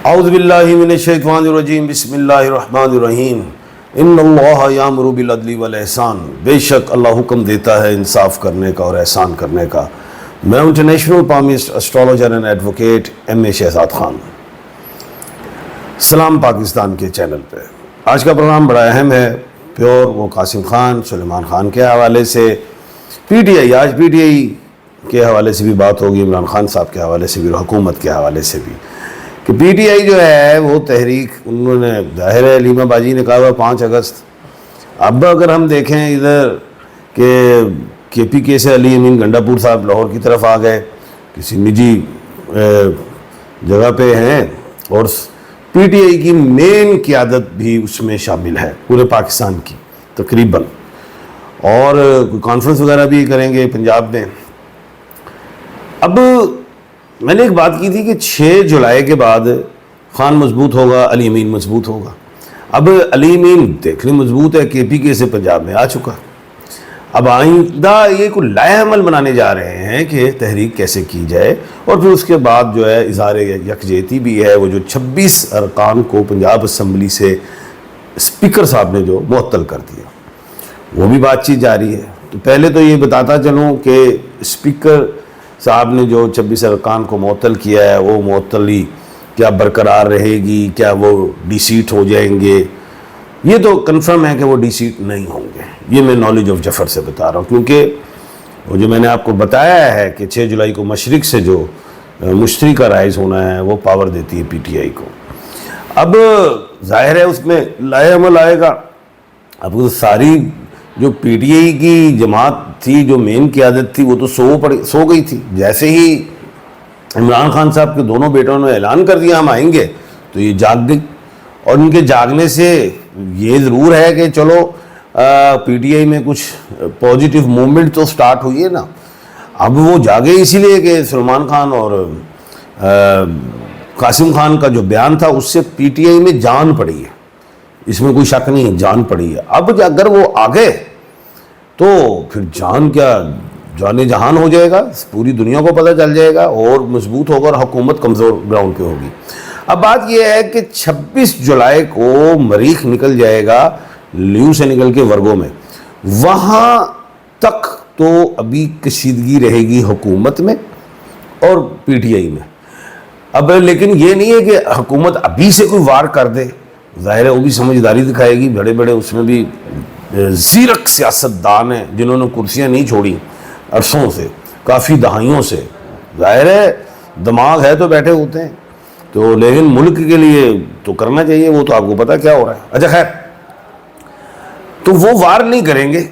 اعوذ باللہ من الشیطان الرجیم بسم اللہ الرحمن الرحیم ان اللہ یامر بالعدل والاحسان، بے شک اللہ حکم دیتا ہے انصاف کرنے کا اور احسان کرنے کا۔ میں international palmist astrologer and advocate M A Shahzad Khan, سلام پاکستان کے چینل پہ۔ آج کا پروگرام بڑا اہم ہے، پیور وہ قاسم خان سلیمان خان کے حوالے سے، پی ٹی آئی آج پی ٹی آئی کے حوالے سے بھی بات ہوگی، عمران خان صاحب کے حوالے سے بھی اور حکومت کے حوالے سے بھی، کہ پی ٹی آئی جو ہے وہ تحریک انہوں نے ظاہر ہے علیمہ باجی نے کہا ہوا 5 اگست۔ اب اگر ہم دیکھیں ادھر کہ کے پی کے سے علی امین گنڈا پور صاحب لاہور کی طرف آ گئے، کسی نجی جگہ پہ ہیں، اور پی ٹی آئی کی مین قیادت بھی اس میں شامل ہے پورے پاکستان کی تقریباً، اور کانفرنس وغیرہ بھی کریں گے پنجاب میں۔ اب میں نے ایک بات کی تھی کہ 6 جولائی کے بعد خان مضبوط ہوگا، علی امین مضبوط ہوگا۔ اب علی امین دیکھنے مضبوط ہے، کے پی کے سے پنجاب میں آ چکا۔ اب آئندہ یہ کوئی لائحہ عمل بنانے جا رہے ہیں کہ تحریک کیسے کی جائے، اور پھر اس کے بعد جو ہے اظہار یکجہتی بھی ہے، وہ جو 26 ارکان کو پنجاب اسمبلی سے اسپیکر صاحب نے جو معطل کر دیا، وہ بھی بات چیت جاری ہے۔ تو پہلے تو یہ بتاتا چلوں کہ اسپیکر صاحب نے جو 26 ارکان کو معطل کیا ہے، وہ معطلی کیا برقرار رہے گی، کیا وہ ڈی سیٹ ہو جائیں گے؟ یہ تو کنفرم ہے کہ وہ ڈی سیٹ نہیں ہوں گے، یہ میں نالج آف جفر سے بتا رہا ہوں، کیونکہ وہ جو میں نے آپ کو بتایا ہے کہ 6 جولائی کو مشرق سے جو مشتری کا رائز ہونا ہے وہ پاور دیتی ہے پی ٹی آئی کو۔ اب ظاہر ہے اس میں لائحہ عمل آئے گا۔ اب ساری جو پی ٹی آئی کی جماعت تھی، جو مین قیادت تھی، وہ تو سو گئی تھی۔ جیسے ہی عمران خان صاحب کے دونوں بیٹوں نے اعلان کر دیا ہم آئیں گے، تو یہ جاگ گئی، اور ان کے جاگنے سے یہ ضرور ہے کہ چلو پی ٹی آئی میں کچھ پازیٹیو موومنٹ تو سٹارٹ ہوئی ہے نا۔ اب وہ جاگے اسی لیے کہ سلمان خان اور قاسم خان کا جو بیان تھا اس سے پی ٹی آئی میں جان پڑی ہے، اس میں کوئی شک نہیں ہے، جان پڑی ہے۔ اب اگر وہ آگے تو پھر جان کیا جان جہان ہو جائے گا، پوری دنیا کو پتہ چل جائے گا، اور مضبوط ہوگا اور حکومت کمزور گراؤنڈ پہ ہوگی۔ اب بات یہ ہے کہ 26 جولائی کو مریخ نکل جائے گا لیو سے نکل کے ورگو میں، وہاں تک تو ابھی کشیدگی رہے گی حکومت میں اور پی ٹی آئی میں۔ اب لیکن یہ نہیں ہے کہ حکومت ابھی سے کوئی وار کر دے، ظاہر ہے وہ بھی سمجھداری دکھائے گی، بڑے بڑے اس میں بھی زیرک سیاستدان ہیں جنہوں نے کرسیاں نہیں چھوڑی عرصوں سے، کافی دہائیوں سے، ظاہر ہے دماغ ہے تو بیٹھے ہوتے ہیں، تو لیکن ملک کے لیے تو کرنا چاہیے، وہ تو آپ کو پتا کیا ہو رہا ہے۔ اچھا خیر، تو وہ وار نہیں کریں گے۔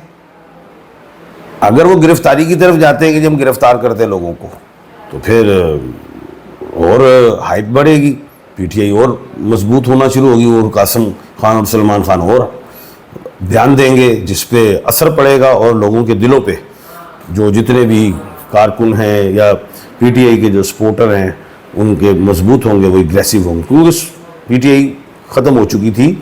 اگر وہ گرفتاری کی طرف جاتے ہیں کہ جب گرفتار کرتے ہیں لوگوں کو، تو پھر اور ہائپ بڑھے گی، پی ٹی آئی اور مضبوط ہونا شروع ہوگی، اور قاسم خان اور سلمان خان اور دھیان دیں گے، جس پہ اثر پڑے گا، اور لوگوں کے دلوں پہ جو جتنے بھی کارکن ہیں یا پی ٹی آئی کے جو سپورٹر ہیں ان کے مضبوط ہوں گے، وہ اگریسو ہوں گے، کیونکہ پی ٹی آئی ختم ہو چکی تھی،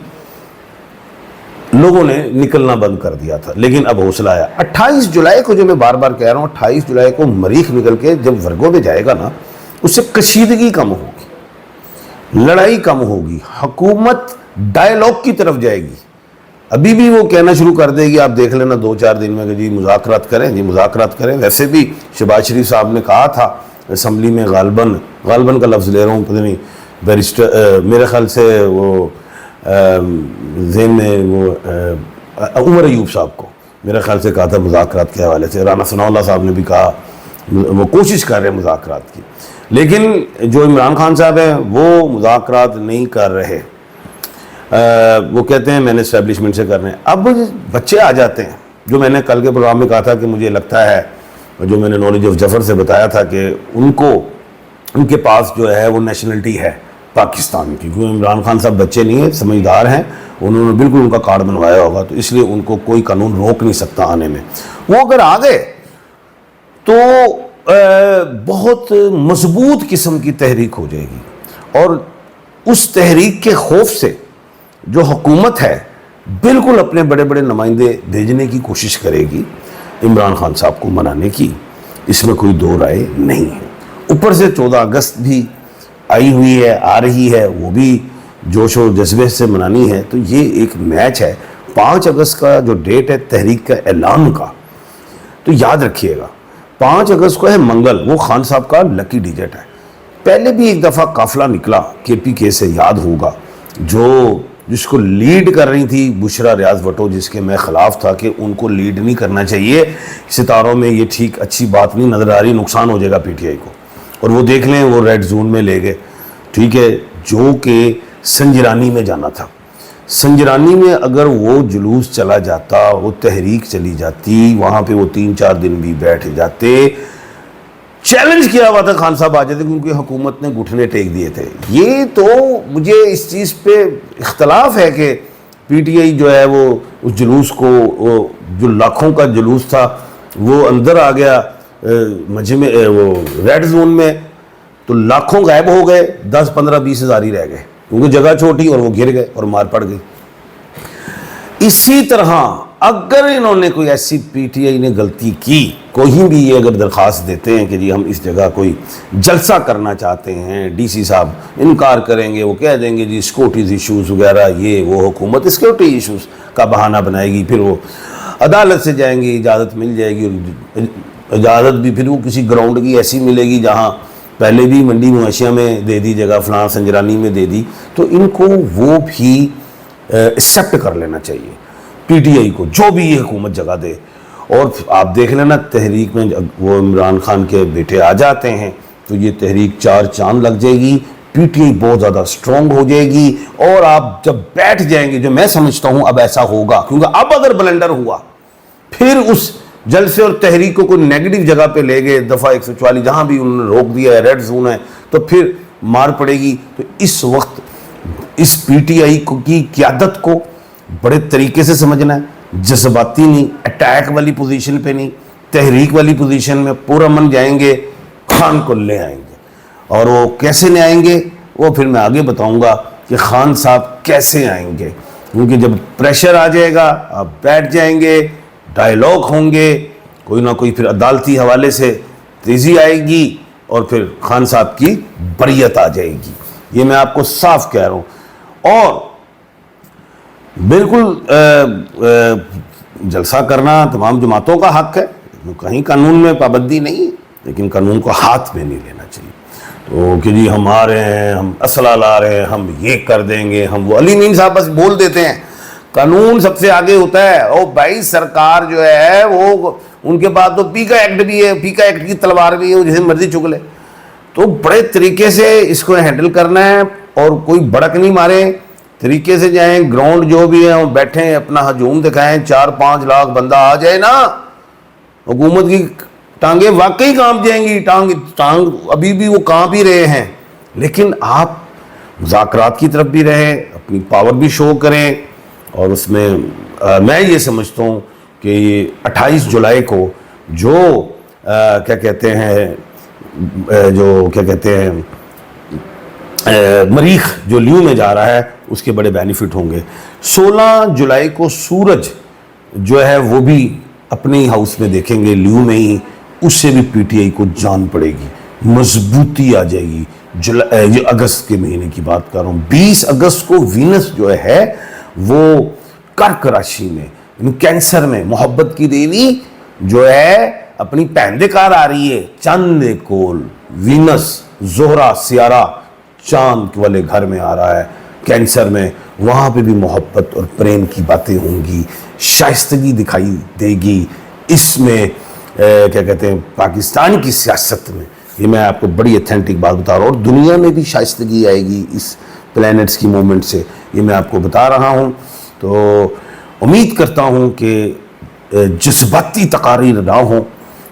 لوگوں نے نکلنا بند کر دیا تھا، لیکن اب حوصلہ آیا۔ 28 جولائی کو جو میں بار بار کہہ رہا ہوں، 28 جولائی کو مریخ نکل کے جب ورگو میں جائے گا نا، اس سے کشیدگی کم ہوگی، لڑائی کم ہوگی، حکومت ڈائیلاگ کی طرف جائے گی۔ ابھی بھی وہ کہنا شروع کر دے گی، آپ دیکھ لینا 2-4 دن میں کہ جی مذاکرات کریں، جی مذاکرات کریں۔ ویسے بھی شہباز شریف صاحب نے کہا تھا اسمبلی میں، غالباً کا لفظ لے رہا ہوں، پتہ نہیں بیرسٹر، میرے خیال سے وہ ذہن میں وہ عمر ایوب صاحب کو میرے خیال سے کہا تھا مذاکرات کے حوالے سے۔ رانا ثناء اللہ صاحب نے بھی کہا وہ کوشش کر رہے ہیں مذاکرات کی، لیکن جو عمران خان صاحب ہیں وہ مذاکرات نہیں کر رہے، وہ کہتے ہیں میں نے اسٹیبلشمنٹ سے کرنے۔ اب بچے آ جاتے ہیں، جو میں نے کل کے پروگرام میں کہا تھا کہ مجھے لگتا ہے، جو میں نے نالج آف جفر سے بتایا تھا کہ ان کے پاس جو ہے وہ نیشنلٹی ہے پاکستان کی، کیونکہ عمران خان صاحب بچے نہیں ہیں، سمجھدار ہیں، انہوں نے بالکل ان کا کارڈ بنوایا ہوگا، تو اس لیے ان کو کوئی قانون روک نہیں سکتا آنے میں۔ وہ اگر آ گئے تو بہت مضبوط قسم کی تحریک ہو جائے گی، اور اس تحریک کے خوف سے جو حکومت ہے بالکل اپنے بڑے بڑے نمائندے بھیجنے کی کوشش کرے گی عمران خان صاحب کو منانے کی، اس میں کوئی دو رائے نہیں ہے۔ اوپر سے 14 اگست بھی آئی ہوئی ہے، آ رہی ہے، وہ بھی جوش و جذبے سے منانی ہے. تو یہ ایک میچ ہے 5 اگست کا جو ڈیٹ ہے تحریک کا اعلان کا، تو یاد رکھیے گا 5 اگست کو ہے منگل، وہ خان صاحب کا لکی ڈیجٹ ہے. پہلے بھی ایک دفعہ قافلہ نکلا کے پی کے سے، یاد ہوگا، جس کو لیڈ کر رہی تھی بشرا ریاض بھٹو، جس کے میں خلاف تھا کہ ان کو لیڈ نہیں کرنا چاہیے ستاروں میں، یہ ٹھیک اچھی بات نہیں نظر آ رہی، نقصان ہو جائے گا پی ٹی آئی کو. اور وہ دیکھ لیں وہ ریڈ زون میں لے گئے، ٹھیک ہے، جو کہ سنجرانی میں جانا تھا. سنجرانی میں اگر وہ جلوس چلا جاتا، وہ تحریک چلی جاتی، وہاں پہ وہ 3-4 دن بھی بیٹھ جاتے، چیلنج کیا ہوا تھا خان صاحب آ جاتے، کیونکہ حکومت نے گھٹنے ٹیک دیے تھے. یہ تو مجھے اس چیز پہ اختلاف ہے کہ پی ٹی آئی جو ہے وہ اس جلوس کو، جو لاکھوں کا جلوس تھا، وہ اندر آ گیا مجمع وہ ریڈ زون میں، تو لاکھوں غائب ہو گئے، 10-15-20 ہزار ہی رہ گئے، کیونکہ جگہ چھوٹی اور وہ گر گئے اور مار پڑ گئی. اسی طرح اگر انہوں نے کوئی ایسی پی ٹی آئی نے غلطی کی، کوئی بھی یہ اگر درخواست دیتے ہیں کہ جی ہم اس جگہ کوئی جلسہ کرنا چاہتے ہیں، ڈی سی صاحب انکار کریں گے، وہ کہہ دیں گے جی سیکورٹیز ایشوز وغیرہ، یہ وہ حکومت سیکورٹی ایشوز کا بہانہ بنائے گی، پھر وہ عدالت سے جائیں گے، اجازت مل جائے گی، اور اجازت بھی پھر وہ کسی گراؤنڈ کی ایسی ملے گی جہاں پہلے بھی منڈی معاشیہ میں دے دی جگہ، فلاں سنجرانی میں دے دی، تو ان کو وہ بھی ایکسیپٹ کر لینا چاہیے پی ٹی آئی کو، جو بھی یہ حکومت جگہ دے. اور آپ دیکھ لینا تحریک میں وہ عمران خان کے بیٹے آ جاتے ہیں تو یہ تحریک 4 چاند لگ جائے گی، پی ٹی آئی بہت زیادہ سٹرونگ ہو جائے گی. اور آپ جب بیٹھ جائیں گے، جو میں سمجھتا ہوں اب ایسا ہوگا، کیونکہ اب اگر بلنڈر ہوا پھر اس جلسے اور تحریک کو کوئی نیگیٹو جگہ پہ لے گئے، دفعہ 144 جہاں بھی انہوں نے روک دیا ہے، ریڈ زون ہے، تو پھر مار پڑے گی. تو اس وقت اس پی ٹی آئی کی قیادت کو بڑے طریقے سے سمجھنا ہے، جذباتی نہیں، اٹیک والی پوزیشن پہ نہیں، تحریک والی پوزیشن میں پورا من جائیں گے، خان کو لے آئیں گے. اور وہ کیسے لے آئیں گے وہ پھر میں آگے بتاؤں گا کہ خان صاحب کیسے آئیں گے، کیونکہ جب پریشر آ جائے گا آپ بیٹھ جائیں گے، ڈائیلاگ ہوں گے، کوئی نہ کوئی پھر عدالتی حوالے سے تیزی آئے گی اور پھر خان صاحب کی بریت آ جائے گی. یہ میں آپ کو صاف کہہ رہا ہوں. اور بالکل جلسہ کرنا تمام جماعتوں کا حق ہے، کہیں قانون میں پابندی نہیں، لیکن قانون کو ہاتھ میں نہیں لینا چاہیے. تو کہ جی ہم آ رہے ہیں، ہم اسلحہ لا رہے ہیں، ہم یہ کر دیں گے، ہم وہ علی مین صاحب بس بول دیتے ہیں، قانون سب سے آگے ہوتا ہے. او بھائی سرکار جو ہے وہ ان کے پاس تو پی کا ایکٹ بھی ہے، پی کا ایکٹ کی تلوار بھی ہے، وہ جسے مرضی چک لے. تو بڑے طریقے سے اس کو ہینڈل کرنا ہے اور کوئی بڑک نہیں مارے، طریقے سے جائیں، گراؤنڈ جو بھی ہے وہ بیٹھیں، اپنا ہجوم دکھائیں، 4-5 لاکھ بندہ آ جائے نا، حکومت کی ٹانگیں واقعی کانپ جائیں گی. ٹانگ ابھی بھی وہ کانپ ہی رہے ہیں، لیکن آپ مذاکرات کی طرف بھی رہیں، اپنی پاور بھی شو کریں. اور اس میں میں یہ سمجھتا ہوں کہ یہ 28 جولائی کو جو کیا کہتے ہیں مریخ جو لیو میں جا رہا ہے اس کے بڑے بینیفٹ ہوں گے. 16 جولائی کو سورج جو ہے وہ بھی اپنے ہاؤس میں دیکھیں گے لیو میں ہی، اس سے بھی پی ٹی آئی کو جان پڑے گی، مضبوطی آ جائے گی. یہ اگست کے مہینے کی بات کر رہا ہوں. 20 اگست کو وینس جو ہے وہ کرک راشی میں، یعنی کینسر میں، محبت کی دیوی جو ہے اپنی پہندکار آ رہی ہے، چاند کول وینس زہرا سیارہ چاند والے گھر میں آ رہا ہے کینسر میں. وہاں پہ بھی محبت اور پریم کی باتیں ہوں گی، شائستگی دکھائی دے گی. اس میں کیا کہتے ہیں پاکستان کی سیاست میں، یہ میں آپ کو بڑی اتھینٹک بات بتا رہا ہوں، اور دنیا میں بھی شائستگی آئے گی اس پلینٹس کی مومنٹ سے، یہ میں آپ کو بتا رہا ہوں. تو امید کرتا ہوں کہ جذباتی تقاریر نہ ہوں،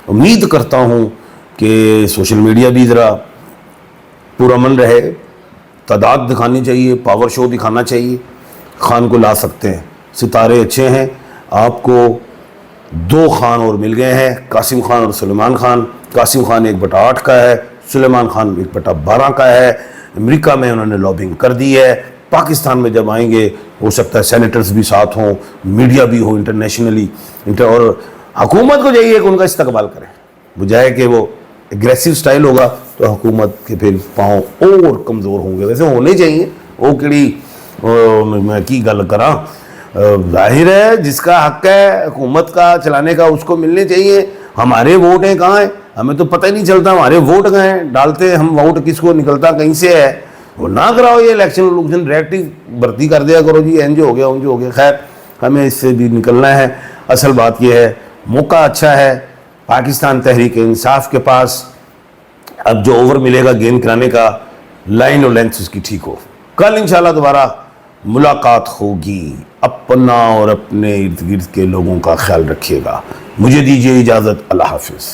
امید کرتا ہوں کہ سوشل میڈیا بھی ذرا پرامن رہے، تعداد دکھانی چاہیے، پاور شو دکھانا چاہیے. خان کو لا سکتے ہیں، ستارے اچھے ہیں. آپ کو 2 خان اور مل گئے ہیں، قاسم خان اور سلیمان خان. قاسم خان 1/8 کا ہے، سلیمان خان 1/12 کا ہے. امریکہ میں انہوں نے لابنگ کر دی ہے. پاکستان میں جب آئیں گے ہو سکتا ہے سینیٹرز بھی ساتھ ہوں، میڈیا بھی ہو انٹرنیشنلی، اور حکومت کو چاہیے کہ ان کا استقبال کریں، بجائے کہ وہ اگریسو سٹائل ہوگا تو حکومت کے پھر پاؤں اور کمزور ہوں گے. ویسے ہونے چاہیے, وہ کیڑی میں کی گل کراں, ظاہر ہے جس کا حق ہے حکومت کا چلانے کا اس کو ملنے چاہیے. ہمارے ووٹ ہیں کہاں ہیں, ہمیں تو پتہ ہی نہیں چلتا ہمارے ووٹ کہاں ہیں, ڈالتے ہم ووٹ کس کو نکلتا کہیں سے ہے. وہ نہ کراؤ یہ الیکشن ڈائریکٹلی بھرتی کر دیا کرو جی, این جو ہو گیا ان جو ہو گیا. خیر ہمیں اس سے بھی نکلنا ہے. اصل بات یہ ہے موقع اچھا ہے پاکستان تحریک انصاف کے پاس, اب جو اوور ملے گا گین کرانے کا, لائن اور لینتھ اس کی ٹھیک ہو. کل انشاءاللہ دوبارہ ملاقات ہوگی. اپنا اور اپنے ارد گرد کے لوگوں کا خیال رکھیے گا. مجھے دیجیے اجازت, اللہ حافظ.